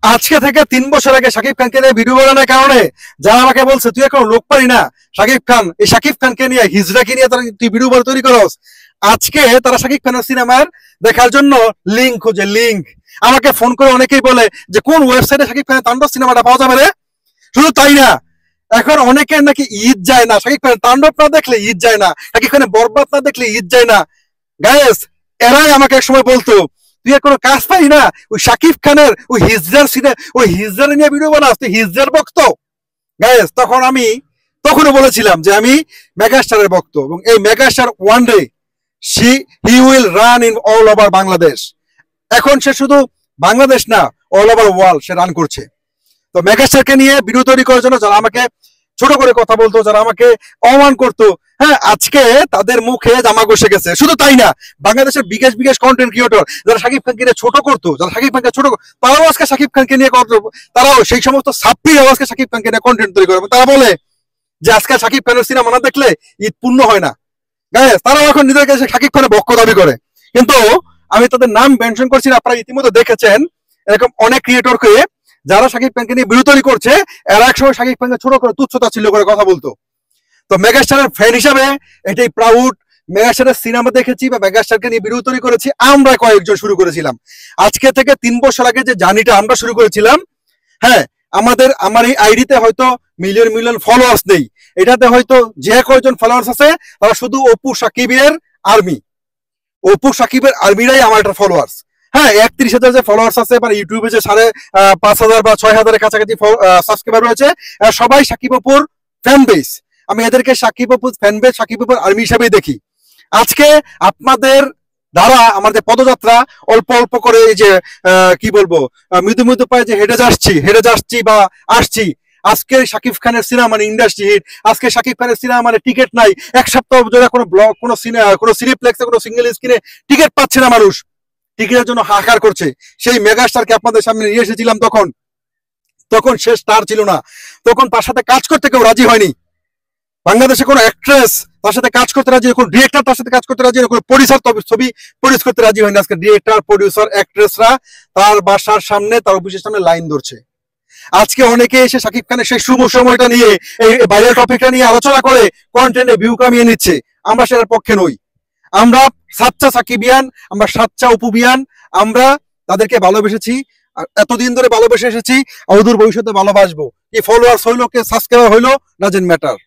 আজকে থেকে 3 বছর আগে শাকিব খানকে নিয়ে ভিডিও বানানোর কারণে যারা আমাকে বলছে তুই এখন লোক পারি না, শাকিব খান এই শাকিব খানকে নিয়ে হিজড়াকে নিয়ে তুই ভিডিও তৈরি করস, আজকে তারা শাকিব খানের সিনেমার দেখার জন্য লিঙ্ক খোঁজে। লিঙ্ক আমাকে ফোন করে অনেকেই বলে যে কোন ওয়েবসাইটে শাকিব খানের তাণ্ডব সিনেমাটা পাওয়া যাবে রে। শুধু তাই না, এখন অনেকের নাকি ঈদ যায় না, শাকিব খানের তাণ্ডব না দেখলে ঈদ যায় না, শাকিব খানের বরবাদ না দেখলে ঈদ যায় না। গায়েস, এরাই আমাকে এক সময় বলতো তুই কোনো কাজ পাই না, ওই শাকিব খানের ওই হিজড়ার সিনে ওই হিজড়ার নিয়ে ভিডিও বানাস, তুই হিজড়ার ভক্ত। গায়েস, তখন আমি তখনও বলেছিলাম যে আমি মেগাস্টারের ভক্ত, এবং এই megastar one day he will run in all over Bangladesh. এখন সে শুধু বাংলাদেশ না, অল ওভার ওয়ার্ল্ড সে রান করছে। তো মেগাস্টারকে নিয়ে ভিডিও তৈরি করার জন্য যারা আমাকে ছোট করে কথা বলতো, যারা আমাকে অপমান করতো, হ্যাঁ, আজকে তাদের মুখে জামা বসে গেছে। শুধু তাই না, বাংলাদেশের বিশেষ কন্টেন্ট ক্রিয়েটর যারা শাকিব খানকে নিয়ে ছোট করতো, যারা শাকিব খানকে ছোট, তারাও আজকে শাকিব খানকে নিয়ে তারাও সেই সমস্ত সাপ্পিরাও আজকে শাকিব খানকে নিয়ে কন্টেন্ট তৈরি করে। তারা বলে যে আজকে শাকিব খানের সিনেমা না দেখলে ঈদ পূর্ণ হয় না। গায়ে তারাও এখন নিজের কাছে শাকিব খানের বক্ষ দাবি করে, কিন্তু আমি তাদের নাম মেনশন করছি না, আপনারা ইতিমধ্যে দেখেছেন এরকম অনেক ক্রিয়েটরকে যারা শাকিব খানকে নিয়ে ভিডিও তৈরি করছে, এরা একসময় শাকিব খানকে ছোট করে তুচ্ছতা ছিল করে কথা বলতো। তো মেগাস্টারের ফ্যান হিসাবে এটাই প্রাউড। মেগাস্টারের সিনেমা দেখেছি বা মেগাস্টারকে নিয়ে ভিডিও তৈরি করেছি আমরা কয়েকজন শুরু করেছিলাম। আজকে থেকে 3 বছর আগে যে জার্নিটা আমরা শুরু করেছিলাম, হ্যাঁ, আমার এই আইডিতে হয়তো মিলিয়ন ফলোয়ার্স নেই, এটাতে হয়তো যে কয়েকজন ফলোয়ার্স আছে তারা শুধু অপু সাকিবের আর্মিরাই আমার একটা ফলোয়ার্স। হ্যাঁ, 31,000 যে ফলোয়ার্স আছে, মানে ইউটিউবে যে 5,500 বা 6,000 কাছাকাছি সাবস্ক্রাইবার রয়েছে, সবাই সাকিব অপুর ফ্যান বেস। আমি এদেরকে সাকিব অপুর ফ্যান বেস, সাকিব অপুর আর্মি হিসেবেই দেখি। আজকে আপনাদের দ্বারা আমাদের পদযাত্রা অল্প অল্প করে এই যে কি বলবো, মৃদু পায়ে যে হেঁটে যাচ্ছি বা আসছি। আজকে শাকিব খানের সিনেমা মানে ইন্ডাস্ট্রি হিট। আজকে শাকিব খানের সিনেমা মানে টিকিট নাই, এক সপ্তাহ ধরে কোনো ব্লগ, কোনো সিনেপ্লেক্সে, কোনো সিঙ্গেল স্ক্রিনে টিকিট পাচ্ছে না মানুষ, টিকিটের জন্য হাহাকার করছে। সেই মেগাস্টারকে আপনাদের সামনে নিয়ে এসেছিলাম, তখন সে স্টার ছিল না, তখন তার সাথে কাজ করতে কেউ রাজি হয়নি। বাংলাদেশে কোনো অ্যাক্ট্রেস তার সাথে কাজ করতে রাজি, কোনো ডিরেক্টর তার সাথে কাজ করতে রাজি, কোনো প্রডিউসার ছবি প্রডিউস করতে রাজি হয়নি। আজকে ডিরেক্টর, প্রডিউসার, অ্যাক্ট্রেসরা তার বাসার সামনে, তার অফিসের সামনে লাইন ধরছে। আজকে অনেকে এসে শাকিব খানের সেই শুভ সময়টা নিয়ে, এই ভাইরাল টপিকটা নিয়ে আলোচনা করে কন্টেন্টে ভিউ কামিয়ে নিচ্ছে। আমরা সেটার পক্ষে নই। আমরা সাচ্চা সাকিবিয়ান, আমরা সাচ্চা অপুবিয়ান, আমরা তাদেরকে ভালোবেসেছি, এতদিন ধরে ভালোবেসে এসেছি, অদূর ভবিষ্যতে ভালোবাসবো। কি ফলোয়ার্স হইলো, কে সাবস্ক্রাইবার হইলো, ডাজন্ট ম্যাটার।